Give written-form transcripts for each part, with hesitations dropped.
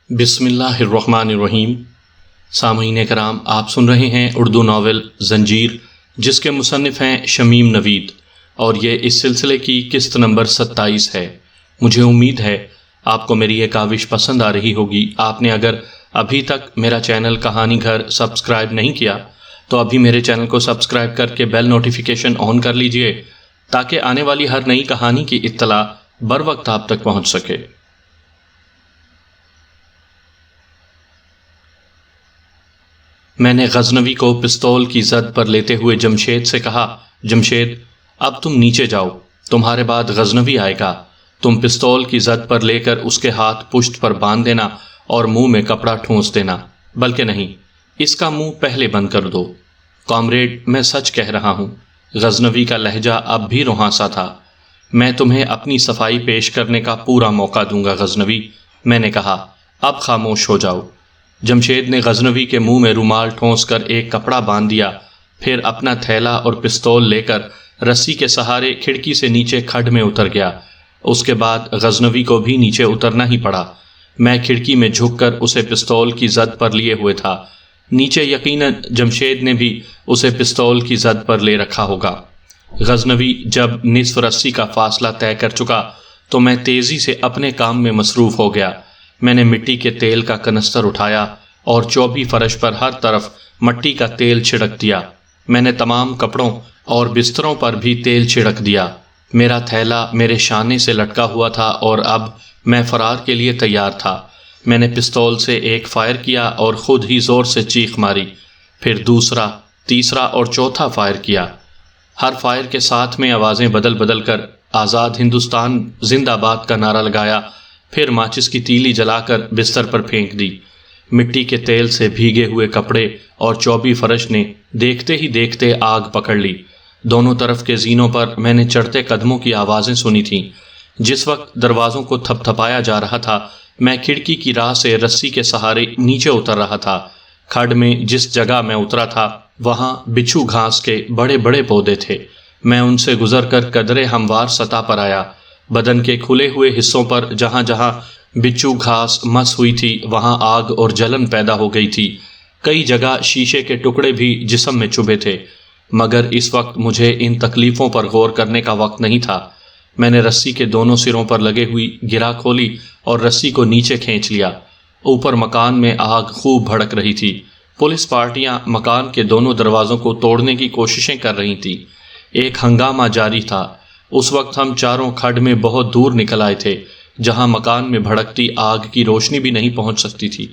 بسم اللہ الرحمن الرحیم۔ سامعین کرام، آپ سن رہے ہیں اردو ناول زنجیر، جس کے مصنف ہیں شمیم نوید، اور یہ اس سلسلے کی قسط نمبر 27 ہے۔ مجھے امید ہے آپ کو میری یہ کاوش پسند آ رہی ہوگی۔ آپ نے اگر ابھی تک میرا چینل کہانی گھر سبسکرائب نہیں کیا تو ابھی میرے چینل کو سبسکرائب کر کے بیل نوٹیفیکیشن آن کر لیجئے، تاکہ آنے والی ہر نئی کہانی کی اطلاع بر وقت آپ تک پہنچ سکے۔ میں نے غزنوی کو پستول کی زد پر لیتے ہوئے جمشید سے کہا، جمشید، اب تم نیچے جاؤ، تمہارے بعد غزنوی آئے گا۔ تم پستول کی زد پر لے کر اس کے ہاتھ پشت پر باندھ دینا اور منہ میں کپڑا ٹھونس دینا، بلکہ نہیں، اس کا منہ پہلے بند کر دو۔ کامریڈ، میں سچ کہہ رہا ہوں۔ غزنوی کا لہجہ اب بھی روحاں تھا۔ میں تمہیں اپنی صفائی پیش کرنے کا پورا موقع دوں گا غزنوی، میں نے کہا، اب خاموش ہو جاؤ۔ جمشید نے غزنوی کے منہ میں رومال ٹھونس کر ایک کپڑا باندھ دیا، پھر اپنا تھیلا اور پستول لے کر رسی کے سہارے کھڑکی سے نیچے کھڈ میں اتر گیا۔ اس کے بعد غزنوی کو بھی نیچے اترنا ہی پڑا۔ میں کھڑکی میں جھک کر اسے پستول کی زد پر لیے ہوئے تھا۔ نیچے یقیناً جمشید نے بھی اسے پستول کی زد پر لے رکھا ہوگا۔ غزنوی جب نصف رسی کا فاصلہ طے کر چکا تو میں تیزی سے اپنے کام میں مصروف ہو گیا۔ میں نے مٹی کے تیل کا کنستر اٹھایا اور چوبی فرش پر ہر طرف مٹی کا تیل چھڑک دیا۔ میں نے تمام کپڑوں اور بستروں پر بھی تیل چھڑک دیا۔ میرا تھیلا میرے شانے سے لٹکا ہوا تھا اور اب میں فرار کے لیے تیار تھا۔ میں نے پستول سے ایک فائر کیا اور خود ہی زور سے چیخ ماری، پھر دوسرا، تیسرا اور چوتھا فائر کیا۔ ہر فائر کے ساتھ میں آوازیں بدل بدل کر آزاد ہندوستان زندہ باد کا نعرہ لگایا، پھر ماچس کی تیلی جلا کر بستر پر پھینک دی۔ مٹی کے تیل سے بھیگے ہوئے کپڑے اور چوبی فرش نے دیکھتے ہی دیکھتے آگ پکڑ لی۔ دونوں طرف کے زینوں پر میں نے چڑھتے قدموں کی آوازیں سنی تھیں۔ جس وقت دروازوں کو تھپ تھپایا جا رہا تھا، میں کھڑکی کی راہ سے رسی کے سہارے نیچے اتر رہا تھا۔ کھڈ میں جس جگہ میں اترا تھا وہاں بچھو گھاس کے بڑے بڑے پودے تھے۔ میں ان سے گزر کر قدرے ہموار سطح پر آیا۔ بدن کے کھلے ہوئے حصوں پر جہاں جہاں بچھو گھاس مس ہوئی تھی وہاں آگ اور جلن پیدا ہو گئی تھی۔ کئی جگہ شیشے کے ٹکڑے بھی جسم میں چبھے تھے، مگر اس وقت مجھے ان تکلیفوں پر غور کرنے کا وقت نہیں تھا۔ میں نے رسی کے دونوں سروں پر لگے ہوئی گرہ کھولی اور رسی کو نیچے کھینچ لیا۔ اوپر مکان میں آگ خوب بھڑک رہی تھی۔ پولیس پارٹیاں مکان کے دونوں دروازوں کو توڑنے کی کوششیں کر رہی تھیں۔ ایک ہنگامہ جاری تھا۔ اس وقت ہم چاروں کھڈ میں بہت دور نکل آئے تھے، جہاں مکان میں بھڑکتی آگ کی روشنی بھی نہیں پہنچ سکتی تھی۔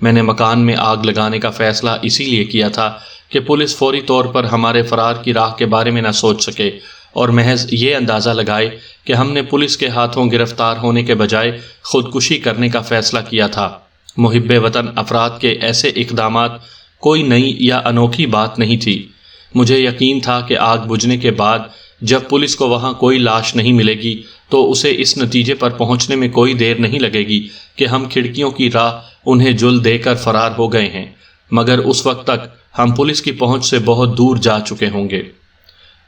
میں نے مکان میں آگ لگانے کا فیصلہ اسی لیے کیا تھا کہ پولیس فوری طور پر ہمارے فرار کی راہ کے بارے میں نہ سوچ سکے اور محض یہ اندازہ لگائے کہ ہم نے پولیس کے ہاتھوں گرفتار ہونے کے بجائے خودکشی کرنے کا فیصلہ کیا تھا۔ محب وطن افراد کے ایسے اقدامات کوئی نئی یا انوکھی بات نہیں تھی۔ مجھے یقین تھا کہ آگ بجھنے کے بعد جب پولیس کو وہاں کوئی لاش نہیں ملے گی تو اسے اس نتیجے پر پہنچنے میں کوئی دیر نہیں لگے گی کہ ہم کھڑکیوں کی راہ انہیں جل دے کر فرار ہو گئے ہیں، مگر اس وقت تک ہم پولیس کی پہنچ سے بہت دور جا چکے ہوں گے۔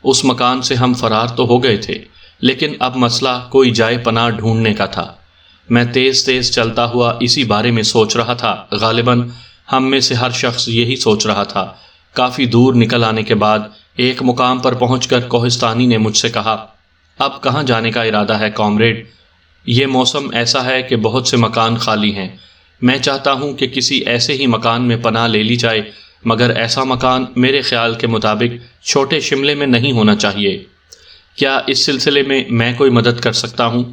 اس مکان سے ہم فرار تو ہو گئے تھے، لیکن اب مسئلہ کوئی جائے پناہ ڈھونڈنے کا تھا۔ میں تیز تیز چلتا ہوا اسی بارے میں سوچ رہا تھا۔ غالباً ہم میں سے ہر شخص یہی سوچ رہا تھا۔ کافی دور نکل آنے کے بعد ایک مقام پر پہنچ کر کوہستانی نے مجھ سے کہا، اب کہاں جانے کا ارادہ ہے کامریڈ؟ یہ موسم ایسا ہے کہ بہت سے مکان خالی ہیں۔ میں چاہتا ہوں کہ کسی ایسے ہی مکان میں پناہ لے لی جائے، مگر ایسا مکان میرے خیال کے مطابق چھوٹے شملے میں نہیں ہونا چاہیے۔ کیا اس سلسلے میں کوئی مدد کر سکتا ہوں؟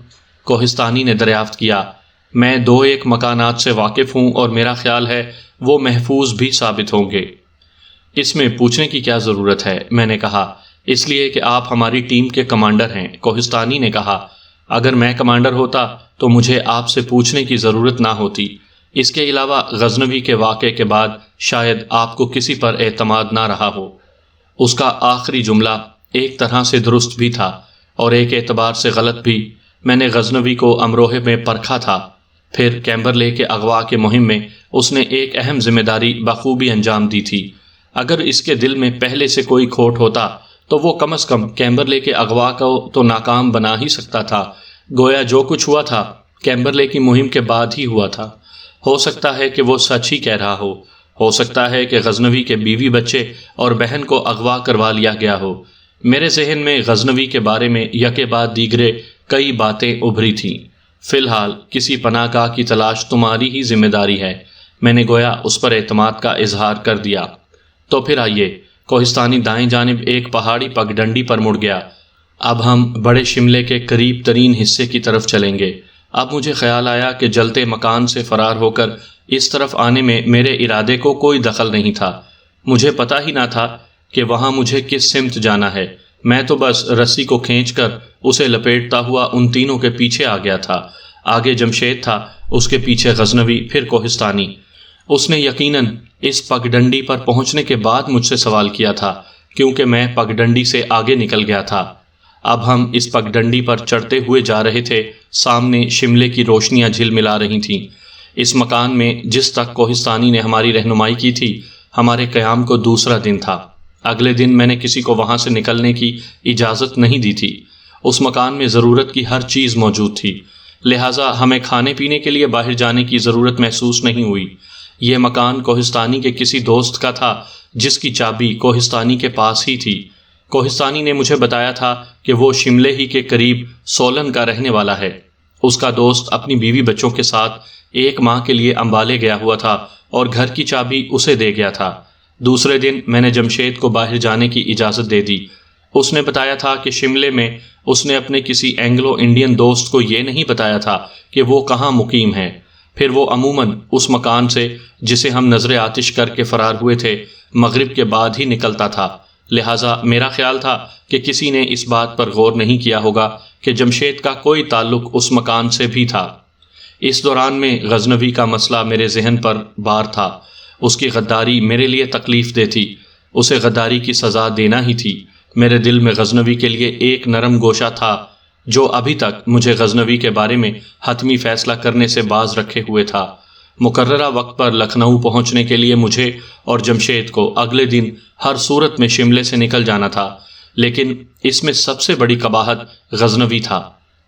کوہستانی نے دریافت کیا۔ میں دو ایک مکانات سے واقف ہوں اور میرا خیال ہے وہ محفوظ بھی ثابت ہوں گے۔ اس میں پوچھنے کی کیا ضرورت ہے؟ میں نے کہا، اس لیے کہ آپ ہماری ٹیم کے کمانڈر ہیں۔ کوہستانی نے کہا، اگر میں کمانڈر ہوتا تو مجھے آپ سے پوچھنے کی ضرورت نہ ہوتی۔ اس کے علاوہ غزنوی کے واقعے کے بعد شاید آپ کو کسی پر اعتماد نہ رہا ہو۔ اس کا آخری جملہ ایک طرح سے درست بھی تھا اور ایک اعتبار سے غلط بھی۔ میں نے غزنوی کو امروہے میں پرکھا تھا، پھر کیمبرلے کے اغوا کے مہم میں اس نے ایک اہم ذمہ داری بخوبی انجام دی تھی۔ اگر اس کے دل میں پہلے سے کوئی کھوٹ ہوتا تو وہ کم از کم کیمبرلے کے اغوا کو تو ناکام بنا ہی سکتا تھا۔ گویا جو کچھ ہوا تھا کیمبرلے کی مہم کے بعد ہی ہوا تھا، ہو سکتا ہے کہ وہ سچ ہی کہہ رہا ہو سکتا ہے کہ غزنوی کے بیوی بچے اور بہن کو اغوا کروا لیا گیا ہو۔ میرے ذہن میں غزنوی کے بارے میں یکے بعد دیگرے کئی باتیں ابھری تھیں۔ فی الحال کسی پناہ گاہ کی تلاش تمہاری ہی ذمہ داری ہے، میں نے گویا اس پر اعتماد کا اظہار کر دیا۔ تو پھر آئیے۔ کوہستانی دائیں جانب ایک پہاڑی پگڈنڈی پر مڑ گیا۔ اب ہم بڑے شملے کے قریب ترین حصے کی طرف چلیں گے۔ اب مجھے خیال آیا کہ جلتے مکان سے فرار ہو کر اس طرف آنے میں میرے ارادے کو کوئی دخل نہیں تھا۔ مجھے پتہ ہی نہ تھا کہ وہاں مجھے کس سمت جانا ہے۔ میں تو بس رسی کو کھینچ کر اسے لپیٹتا ہوا ان تینوں کے پیچھے آ گیا تھا۔ آگے جمشید تھا، اس کے پیچھے غزنوی، پھر کوہستانی۔ اس نے یقیناً اس پگڈنڈی پر پہنچنے کے بعد مجھ سے سوال کیا تھا، کیونکہ میں پگڈنڈی سے آگے نکل گیا تھا۔ اب ہم اس پگڈنڈی پر چڑھتے ہوئے جا رہے تھے۔ سامنے شملے کی روشنیاں جھلملا رہی تھیں۔ اس مکان میں جس تک کوہستانی نے ہماری رہنمائی کی تھی، ہمارے قیام کو دوسرا دن تھا۔ اگلے دن میں نے کسی کو وہاں سے نکلنے کی اجازت نہیں دی تھی۔ اس مکان میں ضرورت کی ہر چیز موجود تھی، لہٰذا ہمیں کھانے پینے کے لیے باہر جانے کی ضرورت محسوس نہیں ہوئی۔ یہ مکان کوہستانی کے کسی دوست کا تھا، جس کی چابی کوہستانی کے پاس ہی تھی۔ کوہستانی نے مجھے بتایا تھا کہ وہ شملے ہی کے قریب سولن کا رہنے والا ہے۔ اس کا دوست اپنی بیوی بچوں کے ساتھ 1 ماہ کے لیے امبالے گیا ہوا تھا اور گھر کی چابی اسے دے گیا تھا۔ دوسرے دن میں نے جمشید کو باہر جانے کی اجازت دے دی۔ اس نے بتایا تھا کہ شملے میں اس نے اپنے کسی اینگلو انڈین دوست کو یہ نہیں بتایا تھا کہ وہ کہاں مقیم ہے۔ پھر وہ عموماً اس مکان سے جسے ہم نظر آتش کر کے فرار ہوئے تھے مغرب کے بعد ہی نکلتا تھا، لہٰذا میرا خیال تھا کہ کسی نے اس بات پر غور نہیں کیا ہوگا کہ جمشید کا کوئی تعلق اس مکان سے بھی تھا۔ اس دوران میں غزنوی کا مسئلہ میرے ذہن پر بار تھا۔ اس کی غداری میرے لیے تکلیف دہ تھی، اسے غداری کی سزا دینا ہی تھی۔ میرے دل میں غزنوی کے لیے ایک نرم گوشہ تھا جو ابھی تک مجھے غزنوی کے بارے میں حتمی فیصلہ کرنے سے باز رکھے ہوئے تھا۔ مقررہ وقت پر لکھنؤ پہنچنے کے لیے مجھے اور جمشید کو اگلے دن ہر صورت میں شملے سے نکل جانا تھا، لیکن اس میں سب سے بڑی قباحت غزنوی تھا۔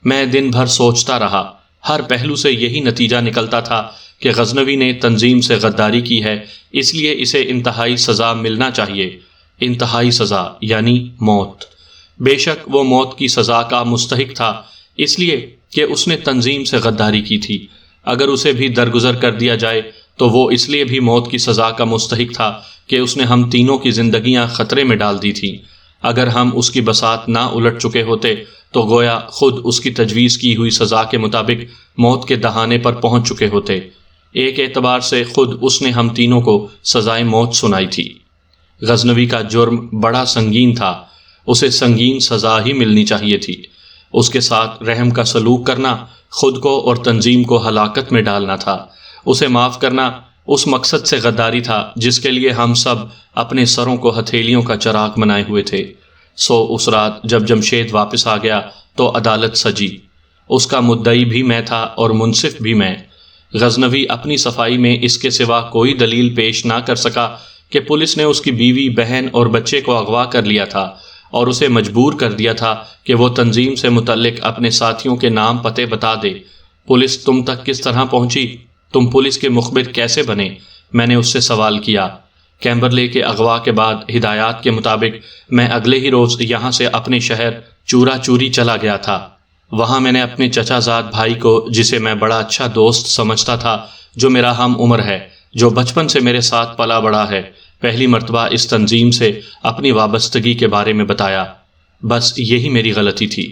میں دن بھر سوچتا رہا۔ ہر پہلو سے یہی نتیجہ نکلتا تھا کہ غزنوی نے تنظیم سے غداری کی ہے، اس لیے اسے انتہائی سزا ملنا چاہیے۔ انتہائی سزا یعنی موت۔ بے شک وہ موت کی سزا کا مستحق تھا، اس لیے کہ اس نے تنظیم سے غداری کی تھی۔ اگر اسے بھی درگزر کر دیا جائے تو وہ اس لیے بھی موت کی سزا کا مستحق تھا کہ اس نے ہم تینوں کی زندگیاں خطرے میں ڈال دی تھیں۔ اگر ہم اس کی بساط نہ الٹ چکے ہوتے تو گویا خود اس کی تجویز کی ہوئی سزا کے مطابق موت کے دہانے پر پہنچ چکے ہوتے۔ ایک اعتبار سے خود اس نے ہم تینوں کو سزائے موت سنائی تھی۔ غزنوی کا جرم بڑا سنگین تھا، اسے سنگین سزا ہی ملنی چاہیے تھی۔ اس کے ساتھ رحم کا سلوک کرنا خود کو اور تنظیم کو ہلاکت میں ڈالنا تھا۔ اسے معاف کرنا اس مقصد سے غداری تھا جس کے لیے ہم سب اپنے سروں کو ہتھیلیوں کا چراغ بنائے ہوئے تھے۔ سو اس رات جب جمشید واپس آ گیا تو عدالت سجی۔ اس کا مدعی بھی میں تھا اور منصف بھی میں۔ غزنوی اپنی صفائی میں اس کے سوا کوئی دلیل پیش نہ کر سکا کہ پولیس نے اس کی بیوی، بہن اور بچے کو اغوا کر لیا تھا اور اسے مجبور کر دیا تھا کہ وہ تنظیم سے متعلق اپنے ساتھیوں کے نام پتے بتا دے۔ پولیس تم تک کس طرح پہنچی؟ تم پولیس کے مخبر کیسے بنے؟ میں نے اس سے سوال کیا۔ کیمبرلے کے اغوا کے بعد ہدایات کے مطابق میں اگلے ہی روز یہاں سے اپنے شہر چورا چوری چلا گیا تھا۔ وہاں میں نے اپنے چچا زاد بھائی کو، جسے میں بڑا اچھا دوست سمجھتا تھا، جو میرا ہم عمر ہے، جو بچپن سے میرے ساتھ پلا بڑا ہے، پہلی مرتبہ اس تنظیم سے اپنی وابستگی کے بارے میں بتایا۔ بس یہی میری غلطی تھی۔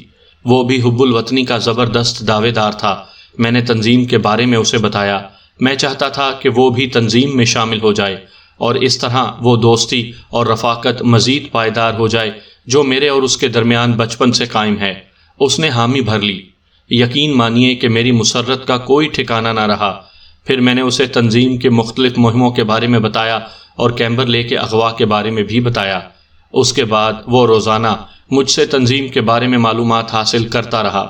وہ بھی حب الوطنی کا زبردست دعوے دار تھا۔ میں نے تنظیم کے بارے میں اسے بتایا۔ میں چاہتا تھا کہ وہ بھی تنظیم میں شامل ہو جائے اور اس طرح وہ دوستی اور رفاقت مزید پائیدار ہو جائے جو میرے اور اس کے درمیان بچپن سے قائم ہے۔ اس نے حامی بھر لی۔ یقین مانیے کہ میری مسرت کا کوئی ٹھکانہ نہ رہا۔ پھر میں نے اسے تنظیم کے مختلف مہموں کے بارے میں بتایا اور کیمبرلے کے اغوا کے بارے میں بھی بتایا۔ اس کے بعد وہ روزانہ مجھ سے تنظیم کے بارے میں معلومات حاصل کرتا رہا۔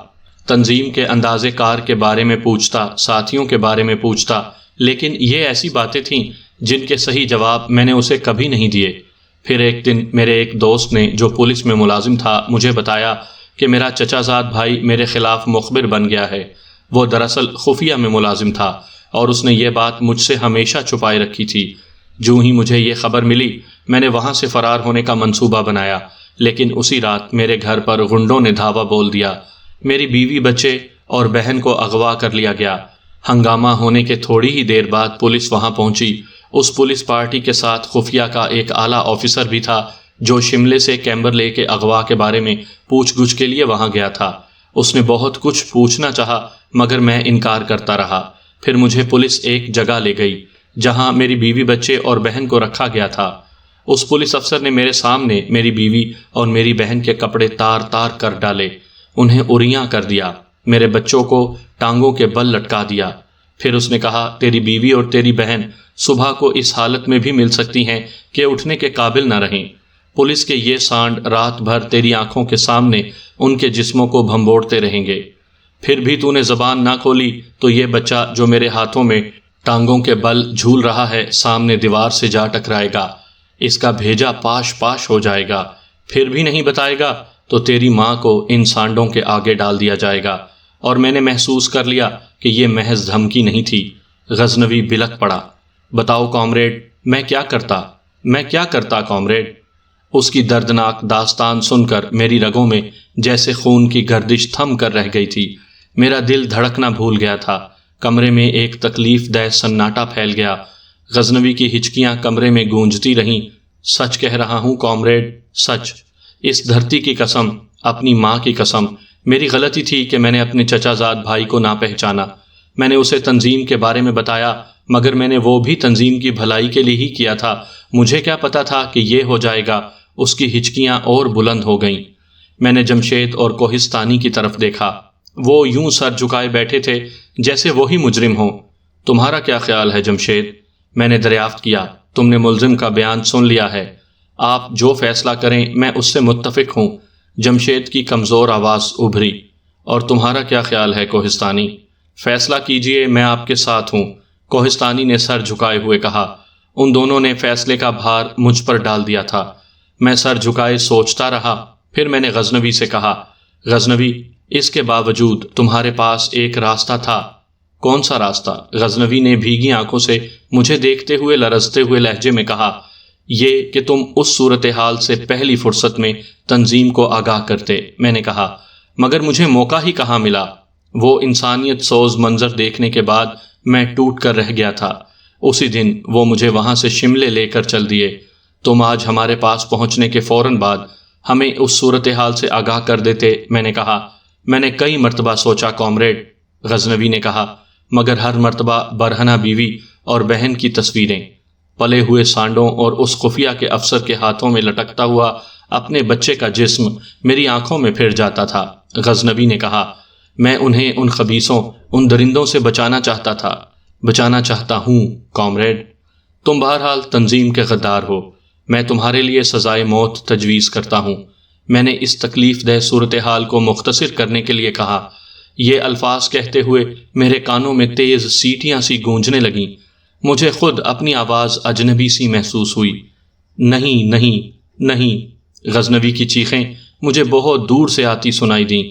تنظیم کے انداز کار کے بارے میں پوچھتا، ساتھیوں کے بارے میں پوچھتا، لیکن یہ ایسی باتیں تھیں جن کے صحیح جواب میں نے اسے کبھی نہیں دیے۔ پھر ایک دن میرے ایک دوست نے، جو پولیس میں ملازم تھا، مجھے بتایا کہ میرا چچا زاد بھائی میرے خلاف مخبر بن گیا ہے۔ وہ دراصل خفیہ میں ملازم تھا اور اس نے یہ بات مجھ سے ہمیشہ چھپائے رکھی تھی۔ جو ہی مجھے یہ خبر ملی میں نے وہاں سے فرار ہونے کا منصوبہ بنایا، لیکن اسی رات میرے گھر پر غنڈوں نے دھاوا بول دیا۔ میری بیوی، بچے اور بہن کو اغوا کر لیا گیا۔ ہنگامہ ہونے کے تھوڑی ہی دیر بعد پولیس وہاں پہنچی۔ اس پولیس پارٹی کے ساتھ خفیہ کا ایک اعلیٰ آفیسر بھی تھا جو شملے سے کیمبرلے کے اغوا کے بارے میں پوچھ گچھ کے لیے وہاں گیا تھا۔ اس نے بہت کچھ پوچھنا چاہا مگر میں انکار کرتا رہا۔ پھر مجھے پولیس ایک جگہ لے گئی جہاں میری بیوی، بچے اور بہن کو رکھا گیا تھا۔ اس پولیس افسر نے میرے سامنے میری بیوی اور میری بہن کے کپڑے تار تار کر ڈالے، انہیں اریاں کر دیا، میرے بچوں کو ٹانگوں کے بل لٹکا دیا۔ پھر اس نے کہا، تیری بیوی اور تیری بہن صبح کو اس حالت میں بھی مل سکتی ہیں کہ اٹھنے کے قابل نہ رہیں۔ پولیس کے یہ سانڈ رات بھر تیری آنکھوں کے سامنے ان کے جسموں کو بھنبوڑتے رہیں گے۔ پھر بھی تو نے زبان نہ کھولی تو یہ بچہ جو میرے ہاتھوں میں ٹانگوں کے بل جھول رہا ہے سامنے دیوار سے جا ٹکرائے گا، اس کا بھیجا پاش پاش ہو جائے گا۔ پھر بھی نہیں بتائے گا تو تیری ماں کو ان سانڈوں کے آگے ڈال دیا جائے گا۔ اور میں نے محسوس کر لیا کہ یہ محض دھمکی نہیں تھی۔ غزنوی بلک پڑا، بتاؤ کامریڈ، میں کیا کرتا کامریڈ؟ اس کی دردناک داستان سن کر میری رگوں میں جیسے خون کی گردش تھم کر رہ گئی تھی۔ میرا دل دھڑکنا بھول گیا تھا۔ کمرے میں ایک تکلیف دہ سناٹا پھیل گیا۔ غزنوی کی ہچکیاں کمرے میں گونجتی رہیں۔ سچ کہہ رہا ہوں کامریڈ، سچ، اس دھرتی کی قسم، اپنی ماں کی قسم، میری غلطی تھی کہ میں نے اپنے چچا زاد بھائی کو نہ پہچانا۔ میں نے اسے تنظیم کے بارے میں بتایا مگر میں نے وہ بھی تنظیم کی بھلائی کے لیے ہی کیا تھا۔ مجھے کیا پتا تھا کہ یہ ہو جائے گا۔ اس کی ہچکیاں اور بلند ہو گئیں۔ میں نے جمشید اور کوہستانی کی طرف دیکھا۔ وہ یوں سر جھکائے بیٹھے تھے جیسے وہی مجرم ہوں۔ تمہارا کیا خیال ہے جمشید؟ میں نے دریافت کیا۔ تم نے ملزم کا بیان سن لیا ہے، آپ جو فیصلہ کریں میں اس سے متفق ہوں۔ جمشید کی کمزور آواز ابھری۔ اور تمہارا کیا خیال ہے کوہستانی؟ فیصلہ کیجئے، میں آپ کے ساتھ ہوں، کوہستانی نے سر جھکائے ہوئے کہا۔ ان دونوں نے فیصلے کا بھار مجھ پر ڈال دیا تھا۔ میں سر جھکائے سوچتا رہا۔ پھر میں نے غزنوی سے کہا، غزنوی، اس کے باوجود تمہارے پاس ایک راستہ تھا۔ کون سا راستہ؟ غزنوی نے بھیگی آنکھوں سے مجھے دیکھتے ہوئے لرزتے ہوئے لہجے میں کہا، یہ کہ تم اس صورتحال سے پہلی فرصت میں تنظیم کو آگاہ کرتے۔ میں نے کہا، مگر مجھے موقع ہی کہاں ملا؟ وہ انسانیت سوز منظر دیکھنے کے بعد میں ٹوٹ کر رہ گیا تھا۔ اسی دن وہ مجھے وہاں سے شملے لے کر چل دیے۔ تم آج ہمارے پاس پہنچنے کے فوراً بعد ہمیں اس صورتحال سے آگاہ کر دیتے۔ میں نے کہا، میں نے کئی مرتبہ سوچا کامریڈ۔ غزنوی نے کہا، مگر ہر مرتبہ برہنہ بیوی اور بہن کی تصویریں، پلے ہوئے سانڈوں اور اس خفیہ کے افسر کے ہاتھوں میں لٹکتا ہوا اپنے بچے کا جسم میری آنکھوں میں پھر جاتا تھا۔ غزنوی نے کہا، میں انہیں ان خبیثوں، ان درندوں سے بچانا چاہتا ہوں کامریڈ۔ تم بہرحال تنظیم کے غدار ہو، میں تمہارے لیے سزائے موت تجویز کرتا ہوں۔ میں نے اس تکلیف دہ صورتحال کو مختصر کرنے کے لیے کہا۔ یہ الفاظ کہتے ہوئے میرے کانوں میں تیز سیٹیاں سی گونجنے لگیں۔ مجھے خود اپنی آواز اجنبی سی محسوس ہوئی۔ نہیں نہیں نہیں، غزنوی کی چیخیں مجھے بہت دور سے آتی سنائی دیں۔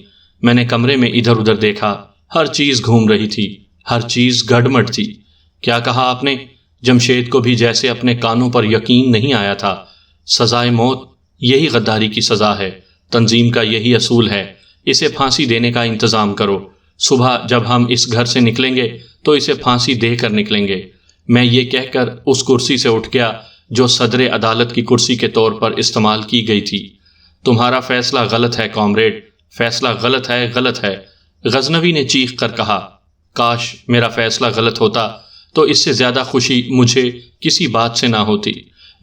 میں نے کمرے میں ادھر ادھر دیکھا، ہر چیز گھوم رہی تھی، ہر چیز گڑمٹ تھی۔ کیا کہا آپ نے؟ جمشید کو بھی جیسے اپنے کانوں پر یقین نہیں آیا تھا۔ سزائے موت، یہی غداری کی سزا ہے، تنظیم کا یہی اصول ہے، اسے پھانسی دینے کا انتظام کرو۔ صبح جب ہم اس گھر سے نکلیں گے تو اسے پھانسی دے کر نکلیں گے۔ میں یہ کہہ کر اس کرسی سے اٹھ گیا جو صدر عدالت کی کرسی کے طور پر استعمال کی گئی تھی۔ تمہارا فیصلہ غلط ہے کامریڈ، فیصلہ غلط ہے، غزنوی نے چیخ کر کہا۔ کاش میرا فیصلہ غلط ہوتا تو اس سے زیادہ خوشی مجھے کسی بات سے نہ ہوتی۔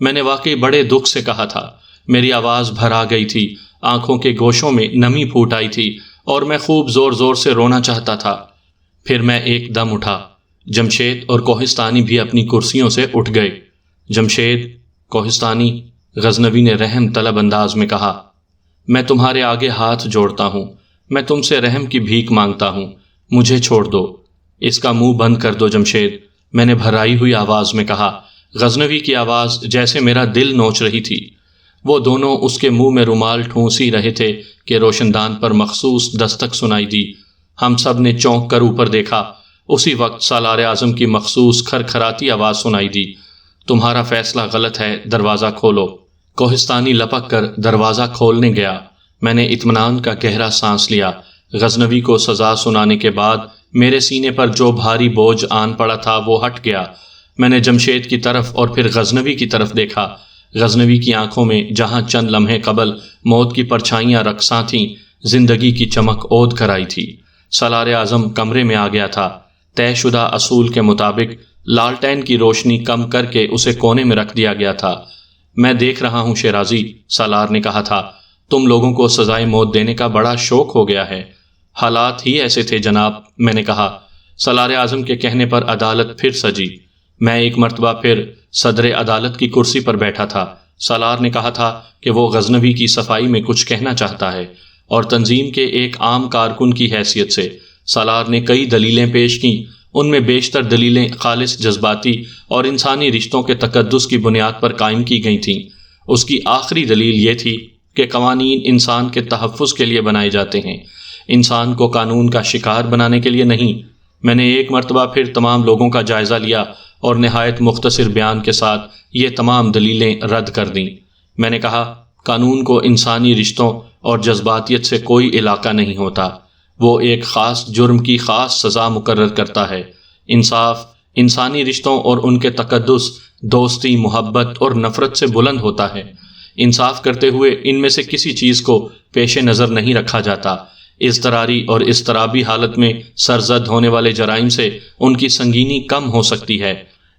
میں نے واقعی بڑے دکھ سے کہا تھا۔ میری آواز بھر آ گئی تھی، آنکھوں کے گوشوں میں نمی پھوٹ آئی تھی اور میں خوب زور زور سے رونا چاہتا تھا۔ پھر میں ایک دم اٹھا۔ جمشید اور کوہستانی بھی اپنی کرسیوں سے اٹھ گئے۔ جمشید، کوہستانی، غزنوی نے رحم طلب انداز میں کہا، میں تمہارے آگے ہاتھ جوڑتا ہوں، میں تم سے رحم کی بھیک مانگتا ہوں، مجھے چھوڑ دو، اس کا منہ بند کر دو جمشید، میں نے بھرائی ہوئی آواز میں کہا۔ غزنوی کی آواز جیسے میرا دل نوچ رہی تھی۔ وہ دونوں اس کے منہ میں رومال ٹھونس ہی رہے تھے کہ روشن دان پر مخصوص دستک سنائی دی۔ ہم سب نے چونک کر اوپر دیکھا۔ اسی وقت سالار اعظم کی مخصوص کھرکھراتی آواز سنائی دی، تمہارا فیصلہ غلط ہے، دروازہ کھولو۔ کوہستانی لپک کر دروازہ کھولنے گیا۔ میں نے اطمینان کا گہرا سانس لیا۔ غزنوی کو سزا سنانے کے بعد میرے سینے پر جو بھاری بوجھ آن پڑا تھا وہ ہٹ گیا۔ میں نے جمشید کی طرف اور پھر غزنوی کی طرف دیکھا۔ غزنوی کی آنکھوں میں جہاں چند لمحے قبل موت کی پرچھائیاں رقصاں تھیں، زندگی کی چمک عود کر آئی تھی۔ سالار اعظم کمرے میں آ گیا تھا۔ طے شدہ اصول کے مطابق لالٹین کی روشنی کم کر کے اسے کونے میں رکھ دیا گیا تھا۔ میں دیکھ رہا ہوں شیرازی، سالار نے کہا تھا، تم لوگوں کو سزائے موت دینے کا بڑا شوق ہو گیا ہے۔ حالات ہی ایسے تھے جناب، میں نے کہا۔ سالار اعظم کے کہنے پر عدالت پھر سجی۔ میں ایک مرتبہ پھر صدر عدالت کی کرسی پر بیٹھا تھا۔ سالار نے کہا تھا کہ وہ غزنوی کی صفائی میں کچھ کہنا چاہتا ہے، اور تنظیم کے ایک عام کارکن کی حیثیت سے سالار نے کئی دلیلیں پیش کیں۔ ان میں بیشتر دلیلیں خالص جذباتی اور انسانی رشتوں کے تقدس کی بنیاد پر قائم کی گئی تھیں۔ اس کی آخری دلیل یہ تھی کہ قوانین انسان کے تحفظ کے لیے بنائے جاتے ہیں، انسان کو قانون کا شکار بنانے کے لیے نہیں۔ میں نے ایک مرتبہ پھر تمام لوگوں کا جائزہ لیا اور نہایت مختصر بیان کے ساتھ یہ تمام دلیلیں رد کر دیں۔ میں نے کہا، قانون کو انسانی رشتوں اور جذباتیت سے کوئی علاقہ نہیں ہوتا، وہ ایک خاص جرم کی خاص سزا مقرر کرتا ہے۔ انصاف انسانی رشتوں اور ان کے تقدس، دوستی، محبت اور نفرت سے بلند ہوتا ہے۔ انصاف کرتے ہوئے ان میں سے کسی چیز کو پیش نظر نہیں رکھا جاتا۔ اضطراری اور اضطرابی حالت میں سرزد ہونے والے جرائم سے ان کی سنگینی کم ہو سکتی ہے،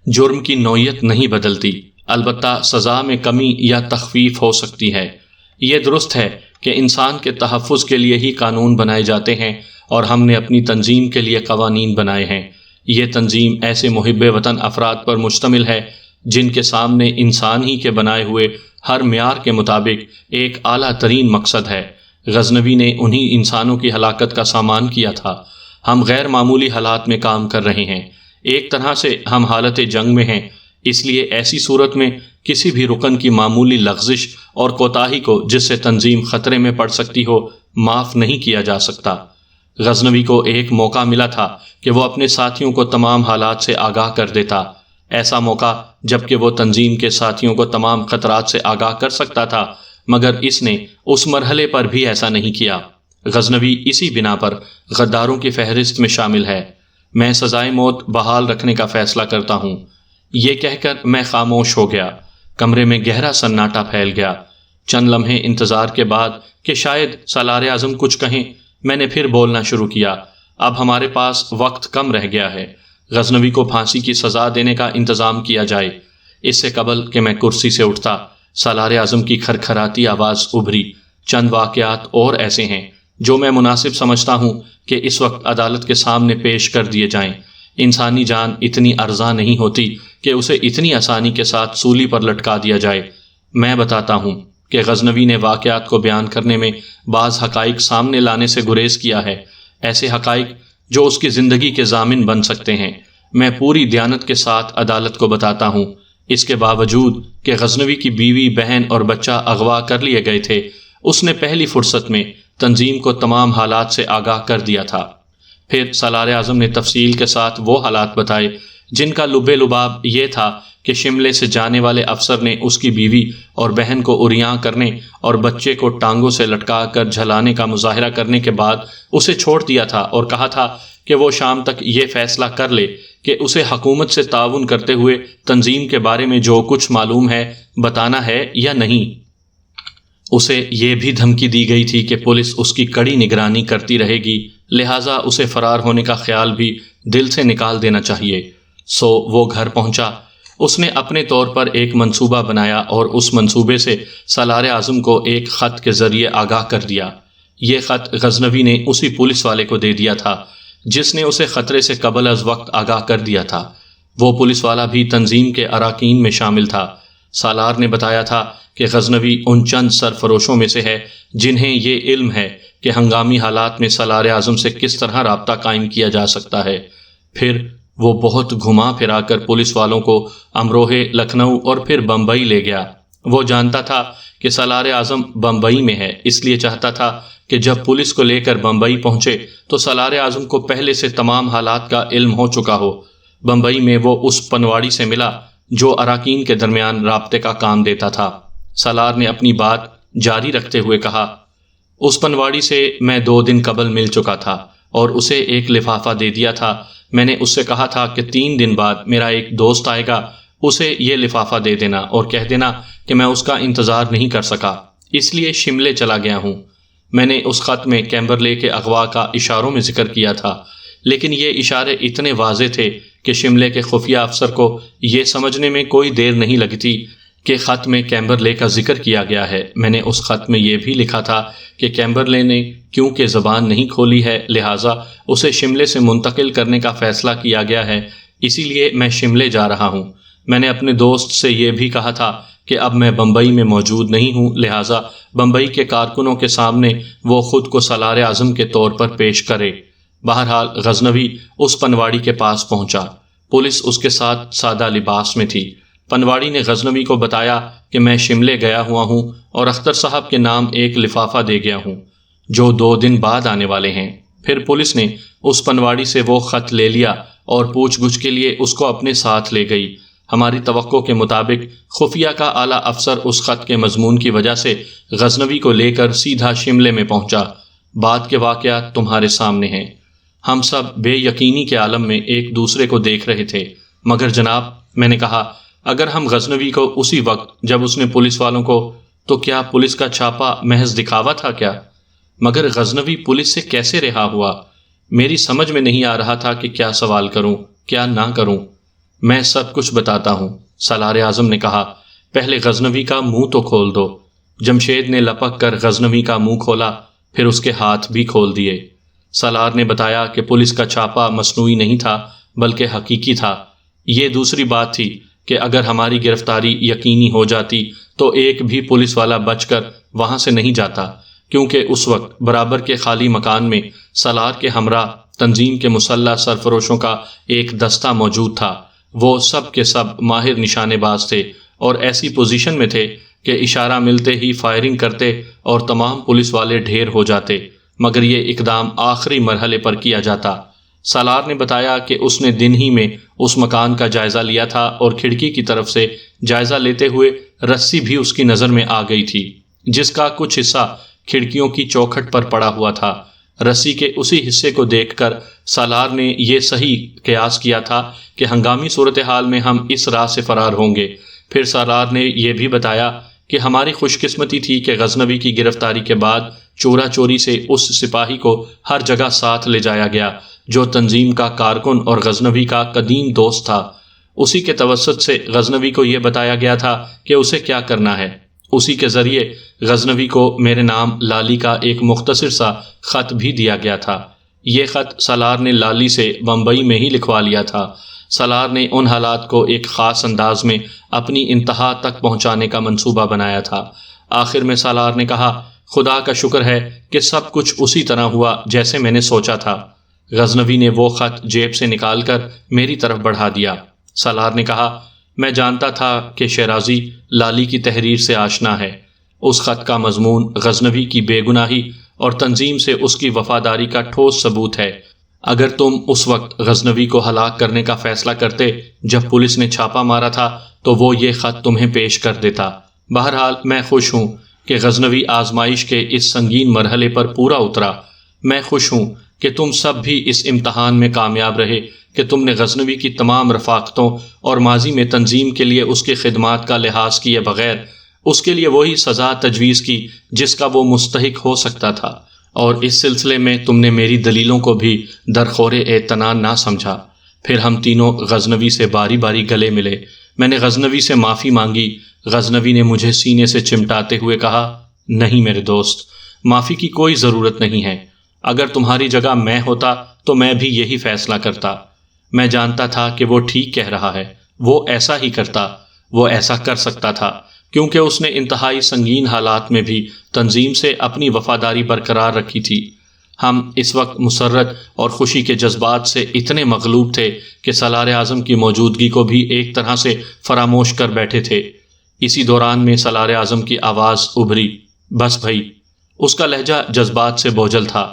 جرم کی نوعیت نہیں بدلتی، البتہ سزا میں کمی یا تخفیف ہو سکتی ہے۔ یہ درست ہے کہ انسان کے تحفظ کے لیے ہی قانون بنائے جاتے ہیں، اور ہم نے اپنی تنظیم کے لیے قوانین بنائے ہیں۔ یہ تنظیم ایسے محب وطن افراد پر مشتمل ہے جن کے سامنے انسان ہی کے بنائے ہوئے ہر معیار کے مطابق ایک اعلیٰ ترین مقصد ہے۔ غزنوی نے انہی انسانوں کی ہلاکت کا سامان کیا تھا۔ ہم غیر معمولی حالات میں کام کر رہے ہیں، ایک طرح سے ہم حالت جنگ میں ہیں، اس لیے ایسی صورت میں کسی بھی رکن کی معمولی لغزش اور کوتاہی کو جس سے تنظیم خطرے میں پڑ سکتی ہو معاف نہیں کیا جا سکتا۔ غزنوی کو ایک موقع ملا تھا کہ وہ اپنے ساتھیوں کو تمام حالات سے آگاہ کر دیتا، ایسا موقع جبکہ وہ تنظیم کے ساتھیوں کو تمام خطرات سے آگاہ کر سکتا تھا، مگر اس نے اس مرحلے پر بھی ایسا نہیں کیا۔ غزنوی اسی بنا پر غداروں کی فہرست میں شامل ہے۔ میں سزائے موت بحال رکھنے کا فیصلہ کرتا ہوں۔ یہ کہہ کر میں خاموش ہو گیا۔ کمرے میں گہرا سناٹا پھیل گیا۔ چند لمحے انتظار کے بعد کہ شاید سالار اعظم کچھ کہیں، میں نے پھر بولنا شروع کیا۔ اب ہمارے پاس وقت کم رہ گیا ہے۔ غزنوی کو پھانسی کی سزا دینے کا انتظام کیا جائے۔ اس سے قبل کہ میں کرسی سے اٹھتا، سالار اعظم کی کھرکھراتی آواز ابھری، چند واقعات اور ایسے ہیں جو میں مناسب سمجھتا ہوں کہ اس وقت عدالت کے سامنے پیش کر دیے جائیں۔ انسانی جان اتنی ارزاں نہیں ہوتی کہ اسے اتنی آسانی کے ساتھ سولی پر لٹکا دیا جائے۔ میں بتاتا ہوں کہ غزنوی نے واقعات کو بیان کرنے میں بعض حقائق سامنے لانے سے گریز کیا ہے، ایسے حقائق جو اس کی زندگی کے ضامن بن سکتے ہیں۔ میں پوری دیانت کے ساتھ عدالت کو بتاتا ہوں، اس کے باوجود کہ غزنوی کی بیوی، بہن اور بچہ اغوا کر لیے گئے تھے، اس نے پہلی فرصت میں تنظیم کو تمام حالات سے آگاہ کر دیا تھا۔ پھر سالار اعظم نے تفصیل کے ساتھ وہ حالات بتائے جن کا لب لباب یہ تھا کہ شملے سے جانے والے افسر نے اس کی بیوی اور بہن کو عریاں کرنے اور بچے کو ٹانگوں سے لٹکا کر جھلانے کا مظاہرہ کرنے کے بعد اسے چھوڑ دیا تھا اور کہا تھا کہ وہ شام تک یہ فیصلہ کر لے کہ اسے حکومت سے تعاون کرتے ہوئے تنظیم کے بارے میں جو کچھ معلوم ہے بتانا ہے یا نہیں۔ اسے یہ بھی دھمکی دی گئی تھی کہ پولیس اس کی کڑی نگرانی کرتی رہے گی، لہٰذا اسے فرار ہونے کا خیال بھی دل سے نکال دینا چاہیے۔ سو وہ گھر پہنچا۔ اس نے اپنے طور پر ایک منصوبہ بنایا اور اس منصوبے سے سالار اعظم کو ایک خط کے ذریعے آگاہ کر دیا۔ یہ خط غزنوی نے اسی پولیس والے کو دے دیا تھا جس نے اسے خطرے سے قبل از وقت آگاہ کر دیا تھا۔ وہ پولیس والا بھی تنظیم کے اراکین میں شامل تھا۔ سالار نے بتایا تھا کہ غزنوی ان چند سرفروشوں میں سے ہے جنہیں یہ علم ہے کہ ہنگامی حالات میں سالار اعظم سے کس طرح رابطہ قائم کیا جا سکتا ہے۔ پھر وہ بہت گھما پھرا کر پولیس والوں کو امروہے، لکھنؤ اور پھر بمبئی لے گیا۔ وہ جانتا تھا کہ سالار اعظم بمبئی میں ہے، اس لیے چاہتا تھا کہ جب پولیس کو لے کر بمبئی پہنچے تو سالار اعظم کو پہلے سے تمام حالات کا علم ہو چکا ہو۔ بمبئی میں وہ اس پنواڑی سے ملا جو اراکین کے درمیان رابطے کا کام دیتا تھا۔ سالار نے اپنی بات جاری رکھتے ہوئے کہا، اس پنواڑی سے میں 2 دن قبل مل چکا تھا اور اسے ایک لفافہ دے دیا تھا۔ میں نے اس سے کہا تھا کہ 3 دن بعد میرا ایک دوست آئے گا، اسے یہ لفافہ دے دینا اور کہہ دینا کہ میں اس کا انتظار نہیں کر سکا، اس لیے شملے چلا گیا ہوں۔ میں نے اس خط میں کیمبرلے کے اغوا کا اشاروں میں ذکر کیا تھا، لیکن یہ اشارے اتنے واضح تھے کہ شملے کے خفیہ افسر کو یہ سمجھنے میں کوئی دیر نہیں لگتی کہ خط میں کیمبرلے کا ذکر کیا گیا ہے۔ میں نے اس خط میں یہ بھی لکھا تھا کہ کیمبرلے نے کیونکہ زبان نہیں کھولی ہے لہٰذا اسے شملے سے منتقل کرنے کا فیصلہ کیا گیا ہے، اسی لیے میں شملے جا رہا ہوں۔ میں نے اپنے دوست سے یہ بھی کہا تھا کہ اب میں بمبئی میں موجود نہیں ہوں، لہٰذا بمبئی کے کارکنوں کے سامنے وہ خود کو سالار اعظم کے طور پر پیش کرے۔ بہرحال غزنوی اس پنواڑی کے پاس پہنچا۔ پولیس اس کے ساتھ سادہ لباس میں تھی۔ پنواڑی نے غزنوی کو بتایا کہ میں شملے گیا ہوا ہوں اور اختر صاحب کے نام ایک لفافہ دے گیا ہوں جو 2 دن بعد آنے والے ہیں۔ پھر پولیس نے اس پنواڑی سے وہ خط لے لیا اور پوچھ گچھ کے لیے اس کو اپنے ساتھ لے گئی۔ ہماری توقع کے مطابق خفیہ کا اعلیٰ افسر اس خط کے مضمون کی وجہ سے غزنوی کو لے کر سیدھا شملے میں پہنچا۔ بعد کے واقعات تمہارے سامنے ہیں۔ ہم سب بے یقینی کے عالم میں ایک دوسرے کو دیکھ رہے تھے۔ مگر جناب، میں نے کہا، اگر ہم غزنوی کو اسی وقت جب اس نے پولیس والوں کو، تو کیا پولیس کا چھاپا محض دکھاوا تھا کیا؟ مگر غزنوی پولیس سے کیسے رہا ہوا؟ میری سمجھ میں نہیں آ رہا تھا کہ کیا سوال کروں، کیا نہ کروں۔ میں سب کچھ بتاتا ہوں، سالار اعظم نے کہا، پہلے غزنوی کا منہ تو کھول دو۔ جمشید نے لپک کر غزنوی کا منہ کھولا، پھر اس کے ہاتھ بھی کھول دیے۔ سالار نے بتایا کہ پولیس کا چھاپا مصنوعی نہیں تھا بلکہ حقیقی تھا۔ یہ دوسری بات تھی کہ اگر ہماری گرفتاری یقینی ہو جاتی تو ایک بھی پولیس والا بچ کر وہاں سے نہیں جاتا، کیونکہ اس وقت برابر کے خالی مکان میں سالار کے ہمراہ تنظیم کے مسلح سرفروشوں کا ایک دستہ موجود تھا۔ وہ سب کے سب ماہر نشانے باز تھے اور ایسی پوزیشن میں تھے کہ اشارہ ملتے ہی فائرنگ کرتے اور تمام پولیس والے ڈھیر ہو جاتے، مگر یہ اقدام آخری مرحلے پر کیا جاتا۔ سالار نے بتایا کہ اس نے دن ہی میں اس مکان کا جائزہ لیا تھا اور کھڑکی کی طرف سے جائزہ لیتے ہوئے رسی بھی اس کی نظر میں آ گئی تھی، جس کا کچھ حصہ کھڑکیوں کی چوکھٹ پر پڑا ہوا تھا۔ رسی کے اسی حصے کو دیکھ کر سالار نے یہ صحیح قیاس کیا تھا کہ ہنگامی صورتحال میں ہم اس راہ سے فرار ہوں گے۔ پھر سالار نے یہ بھی بتایا کہ ہماری خوش قسمتی تھی کہ غزنوی کی گرفتاری کے بعد چورا چوری سے اس سپاہی کو ہر جگہ ساتھ لے جایا گیا جو تنظیم کا کارکن اور غزنوی کا قدیم دوست تھا۔ اسی کے توسط سے غزنوی کو یہ بتایا گیا تھا کہ اسے کیا کرنا ہے۔ اسی کے ذریعے غزنوی کو میرے نام لالی کا ایک مختصر سا خط بھی دیا گیا تھا۔ یہ خط سالار نے لالی سے بمبئی میں ہی لکھوا لیا تھا۔ سالار نے ان حالات کو ایک خاص انداز میں اپنی انتہا تک پہنچانے کا منصوبہ بنایا تھا۔ آخر میں سالار نے کہا، خدا کا شکر ہے کہ سب کچھ اسی طرح ہوا جیسے میں نے سوچا تھا۔ غزنوی نے وہ خط جیب سے نکال کر میری طرف بڑھا دیا۔ سالار نے کہا، میں جانتا تھا کہ شیرازی لالی کی تحریر سے آشنا ہے۔ اس خط کا مضمون غزنوی کی بے گناہی اور تنظیم سے اس کی وفاداری کا ٹھوس ثبوت ہے۔ اگر تم اس وقت غزنوی کو ہلاک کرنے کا فیصلہ کرتے جب پولیس نے چھاپا مارا تھا تو وہ یہ خط تمہیں پیش کر دیتا۔ بہرحال میں خوش ہوں کہ غزنوی آزمائش کے اس سنگین مرحلے پر پورا اترا۔ میں خوش ہوں کہ تم سب بھی اس امتحان میں کامیاب رہے کہ تم نے غزنوی کی تمام رفاقتوں اور ماضی میں تنظیم کے لیے اس کی خدمات کا لحاظ کیے بغیر اس کے لیے وہی سزا تجویز کی جس کا وہ مستحق ہو سکتا تھا، اور اس سلسلے میں تم نے میری دلیلوں کو بھی درخور اعتنا نہ سمجھا۔ پھر ہم تینوں غزنوی سے باری باری گلے ملے۔ میں نے غزنوی سے معافی مانگی۔ غزنوی نے مجھے سینے سے چمٹاتے ہوئے کہا، نہیں میرے دوست، معافی کی کوئی ضرورت نہیں ہے۔ اگر تمہاری جگہ میں ہوتا تو میں بھی یہی فیصلہ کرتا۔ میں جانتا تھا کہ وہ ٹھیک کہہ رہا ہے، وہ ایسا ہی کرتا، وہ ایسا کر سکتا تھا، کیونکہ اس نے انتہائی سنگین حالات میں بھی تنظیم سے اپنی وفاداری برقرار رکھی تھی۔ ہم اس وقت مسرت اور خوشی کے جذبات سے اتنے مغلوب تھے کہ سالار اعظم کی موجودگی کو بھی ایک طرح سے فراموش کر بیٹھے تھے۔ اسی دوران میں سالار اعظم کی آواز ابھری، بس بھائی۔ اس کا لہجہ جذبات سے بوجھل تھا۔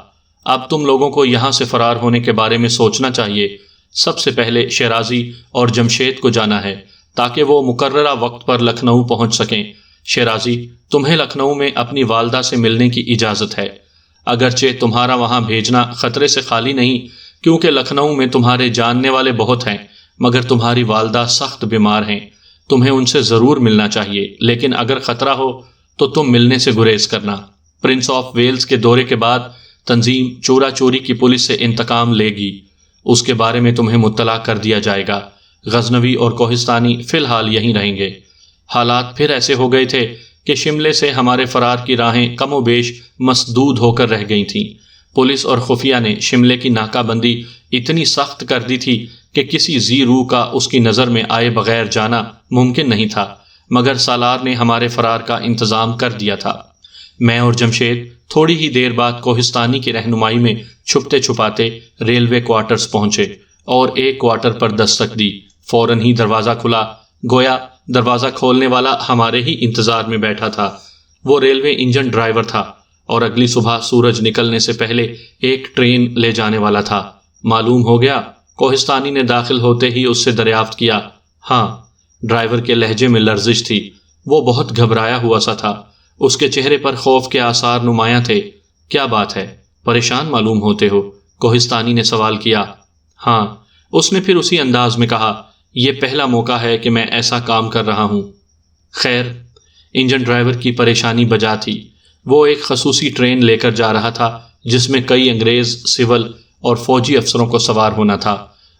اب تم لوگوں کو یہاں سے فرار ہونے کے بارے میں سوچنا چاہیے۔ سب سے پہلے شیرازی اور جمشید کو جانا ہے تاکہ وہ مقررہ وقت پر لکھنؤ پہنچ سکیں۔ شیرازی، تمہیں لکھنؤ میں اپنی والدہ سے ملنے کی اجازت ہے، اگرچہ تمہارا وہاں بھیجنا خطرے سے خالی نہیں، کیونکہ لکھنؤ میں تمہارے جاننے والے بہت ہیں، مگر تمہاری والدہ سخت بیمار ہیں۔ تمہیں ان سے ضرور ملنا چاہیے، لیکن اگر خطرہ ہو تو تم ملنے سے گریز کرنا۔ پرنس آف ویلز کے دورے کے بعد تنظیم چورا چوری کی پولیس سے انتقام لے گی، اس کے بارے میں تمہیں مطلع کر دیا جائے گا۔ غزنوی اور کوہستانی فی الحال یہیں رہیں گے۔ حالات پھر ایسے ہو گئے تھے کہ شملے سے ہمارے فرار کی راہیں کم و بیش مسدود ہو کر رہ گئی تھیں۔ پولیس اور خفیہ نے شملے کی ناکہ بندی اتنی سخت کر دی تھی کہ کسی ذی روح کا اس کی نظر میں آئے بغیر جانا ممکن نہیں تھا، مگر سالار نے ہمارے فرار کا انتظام کر دیا تھا۔ میں اور جمشید تھوڑی ہی دیر بعد کوہستانی کی رہنمائی میں چھپتے چھپاتے ریلوے کوارٹرز پہنچے اور ایک کوارٹر پر دستک دی۔ فوراً ہی دروازہ کھلا، گویا دروازہ کھولنے والا ہمارے ہی انتظار میں بیٹھا تھا۔ وہ ریلوے انجن ڈرائیور تھا اور اگلی صبح سورج نکلنے سے پہلے ایک ٹرین لے جانے والا تھا۔ معلوم ہو گیا؟ کوہستانی نے داخل ہوتے ہی اس سے دریافت کیا۔ ہاں، ڈرائیور کے لہجے میں لرزش تھی، وہ بہت گھبرایا ہوا سا تھا، اس کے چہرے پر خوف کے آثار نمایاں تھے۔ کیا بات ہے، پریشان معلوم ہوتے ہو؟ کوہستانی نے سوال کیا۔ ہاں، اس نے پھر اسی انداز میں کہا، یہ پہلا موقع ہے کہ میں ایسا کام کر رہا ہوں۔ خیر، انجن ڈرائیور کی پریشانی بجا تھی۔ وہ ایک خصوصی ٹرین لے کر جا رہا تھا جس میں کئی انگریز، سول اور فوجی افسروں کو سوار ہونا تھا۔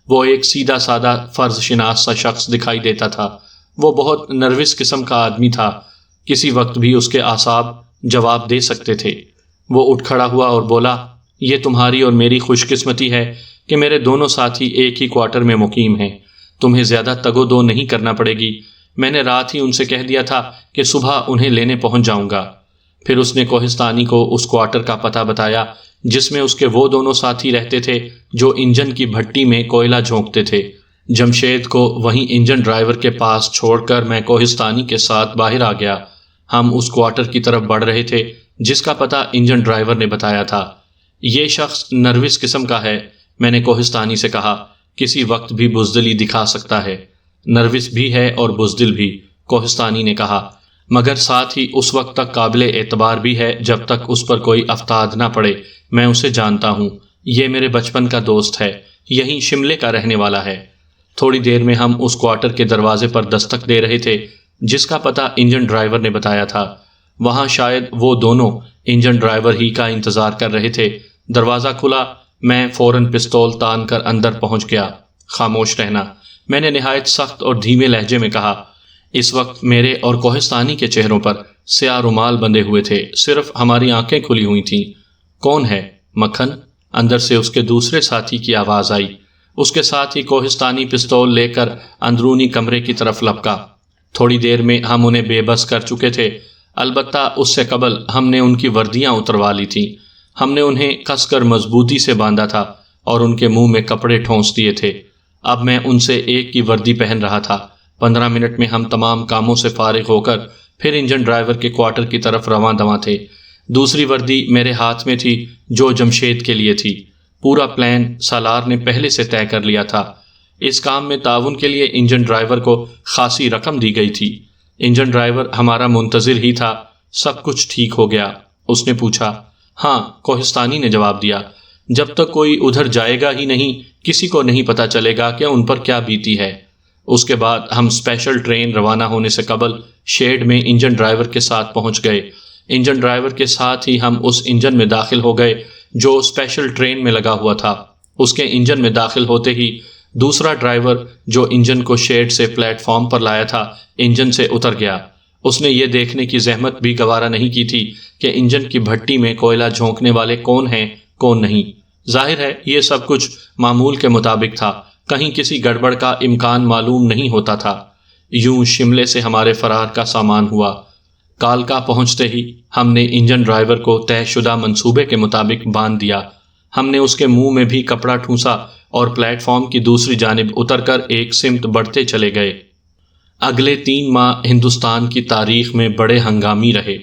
وہ ایک سیدھا سادہ فرض شناس سا شخص دکھائی دیتا تھا۔ وہ بہت نروس قسم کا آدمی تھا، کسی وقت بھی اس کے اعصاب جواب دے سکتے تھے۔ وہ اٹھ کھڑا ہوا اور بولا، یہ تمہاری اور میری خوش قسمتی ہے کہ میرے دونوں ساتھی ایک ہی کوارٹر میں مقیم ہیں۔ تمہیں زیادہ تگ و دو نہیں کرنا پڑے گی، میں نے رات ہی ان سے کہہ دیا تھا کہ صبح انہیں لینے پہنچ جاؤں گا۔ پھر اس نے کوہستانی کو اس کوارٹر کا پتہ بتایا جس میں اس کے وہ دونوں ساتھی رہتے تھے جو انجن کی بھٹی میں کوئلہ جھونکتے تھے۔ جمشید کو وہیں انجن ڈرائیور کے پاس چھوڑ کر میں کوہستانی کے ساتھ باہر آ گیا۔ ہم اس کوارٹر کی طرف بڑھ رہے تھے جس کا پتہ انجن ڈرائیور نے بتایا تھا۔ یہ شخص نروس قسم کا ہے، میں نے کوہستانی سے کہا، کسی وقت بھی بزدلی دکھا سکتا ہے۔ نروس بھی ہے اور بزدل بھی، کوہستانی نے کہا، مگر ساتھ ہی اس وقت تک قابل اعتبار بھی ہے جب تک اس پر کوئی افتاد نہ پڑے۔ میں اسے جانتا ہوں، یہ میرے بچپن کا دوست ہے، یہیں شملے کا رہنے والا ہے۔ تھوڑی دیر میں ہم اس کوارٹر کے دروازے پر دستک دے رہے تھے جس کا پتہ انجن ڈرائیور نے بتایا تھا۔ وہاں شاید وہ دونوں انجن ڈرائیور ہی کا انتظار کر رہے تھے۔ دروازہ کھلا، میں فوراً پستول تان کر اندر پہنچ گیا۔ خاموش رہنا، میں نے نہایت سخت اور دھیمے لہجے میں کہا۔ اس وقت میرے اور کوہستانی کے چہروں پر سیاہ رومال بندھے ہوئے تھے، صرف ہماری آنکھیں کھلی ہوئی تھیں۔ کون ہے؟ مکھن؟ اندر سے اس کے دوسرے ساتھی کی آواز آئی۔ اس کے ساتھ ہی کوہستانی پستول لے کر اندرونی کمرے کی طرف لپکا۔ تھوڑی دیر میں ہم انہیں بے بس کر چکے تھے، البتہ اس سے قبل ہم نے ان کی وردیاں اتروا لی تھیں۔ ہم نے انہیں کس کر مضبوطی سے باندھا تھا اور ان کے منہ میں کپڑے ٹھونس دیے تھے۔ اب میں ان سے ایک کی وردی پہن رہا تھا۔ 15 منٹ میں ہم تمام کاموں سے فارغ ہو کر پھر انجن ڈرائیور کے کوارٹر کی طرف رواں دواں تھے۔ دوسری وردی میرے ہاتھ میں تھی جو جمشید کے لیے تھی۔ پورا پلان سالار نے پہلے سے طے کر لیا تھا۔ اس کام میں تعاون کے لیے انجن ڈرائیور کو خاصی رقم دی گئی تھی۔ انجن ڈرائیور ہمارا منتظر ہی تھا۔ سب کچھ ٹھیک ہو گیا؟ اس نے پوچھا۔ ہاں، کوہستانی نے جواب دیا، جب تک کوئی ادھر جائے گا ہی نہیں کسی کو نہیں پتہ چلے گا کہ ان پر کیا بیتی ہے۔ اس کے بعد ہم اسپیشل ٹرین روانہ ہونے سے قبل شیڈ میں انجن ڈرائیور کے ساتھ پہنچ گئے۔ انجن ڈرائیور کے ساتھ ہی ہم اس انجن میں داخل ہو گئے جو اسپیشل ٹرین میں لگا ہوا تھا۔ اس کے انجن میں داخل ہوتے ہی دوسرا ڈرائیور جو انجن کو شیڈ سے پلیٹ فارم پر لایا تھا انجن سے اتر گیا۔ اس نے یہ دیکھنے کی زحمت بھی گوارا نہیں کی تھی کہ انجن کی بھٹی میں کوئلہ جھونکنے والے کون ہیں کون نہیں۔ ظاہر ہے یہ سب کچھ معمول کے مطابق تھا، کہیں کسی گڑبڑ کا امکان معلوم نہیں ہوتا تھا۔ یوں شملے سے ہمارے فرار کا سامان ہوا۔ کالکا پہنچتے ہی ہم نے انجن ڈرائیور کو طے شدہ منصوبے کے مطابق باندھ دیا۔ ہم نے اس کے منہ میں بھی کپڑا ٹھونسا اور پلیٹ فارم کی دوسری جانب اتر کر ایک سمت بڑھتے چلے گئے۔ اگلے 3 ماہ ہندوستان کی تاریخ میں بڑے ہنگامی رہے۔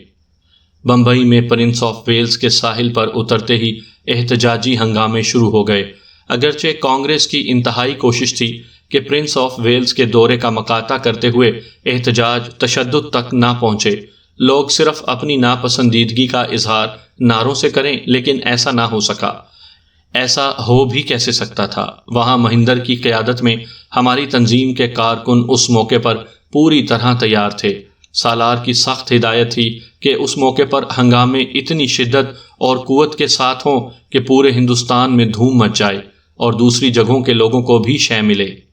بمبئی میں پرنس آف ویلز کے ساحل پر اترتے ہی احتجاجی ہنگامے شروع ہو گئے۔ اگرچہ کانگریس کی انتہائی کوشش تھی کہ پرنس آف ویلز کے دورے کا مقاطع کرتے ہوئے احتجاج تشدد تک نہ پہنچے، لوگ صرف اپنی ناپسندیدگی کا اظہار نعروں سے کریں، لیکن ایسا نہ ہو سکا۔ ایسا ہو بھی کیسے سکتا تھا؟ وہاں مہندر کی قیادت میں ہماری تنظیم کے کارکن اس موقع پر پوری طرح تیار تھے۔ سالار کی سخت ہدایت تھی کہ اس موقع پر ہنگامے اتنی شدت اور قوت کے ساتھ ہوں کہ پورے ہندوستان میں دھوم مچ جائے اور دوسری جگہوں کے لوگوں کو بھی شے ملے۔